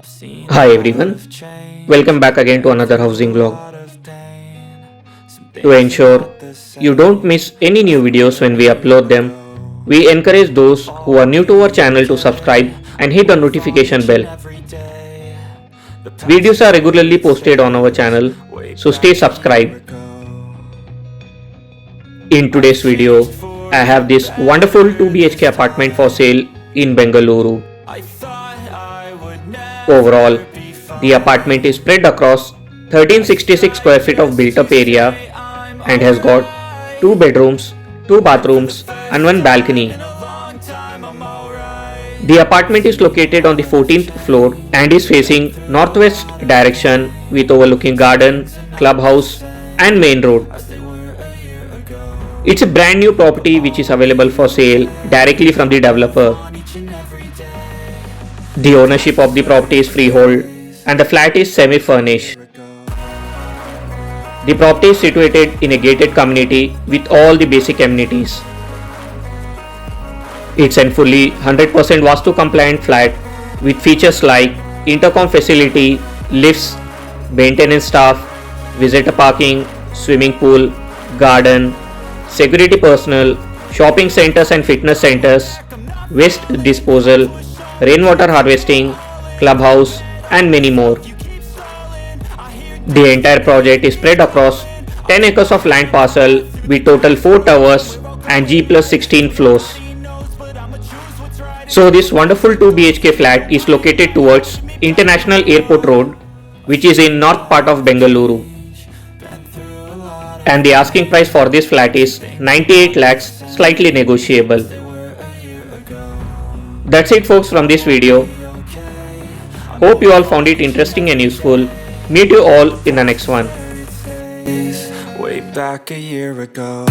Hi everyone, welcome back again to another housing vlog. To ensure you don't miss any new videos when we upload them, we encourage those who are new to our channel to subscribe and hit the notification bell. Videos are regularly posted on our channel, so stay subscribed. In today's video, I have this wonderful 2 BHK apartment for sale in Bengaluru. Overall, the apartment is spread across 1366 square feet of built-up area and has got 2 bedrooms, 2 bathrooms and 1 balcony. The apartment is located on the 14th floor and is facing northwest direction with overlooking garden, clubhouse and main road. It's a brand new property which is available for sale directly from the developer. The ownership of the property is freehold and the flat is semi-furnished. The property is situated in a gated community with all the basic amenities. It's a fully 100% Vastu compliant flat with features like intercom facility, lifts, maintenance staff, visitor parking, swimming pool, garden, security personnel, shopping centers and fitness centers, waste disposal, rainwater harvesting, clubhouse and many more. The entire project is spread across 10 acres of land parcel with total 4 towers and G+16 floors. So this wonderful 2 BHK flat is located towards International Airport Road, which is in north part of Bengaluru. And the asking price for this flat is 98 lakhs, slightly negotiable. That's it folks from this video. Hope you all found it interesting and useful. Meet you all in the next one. Way back a year ago.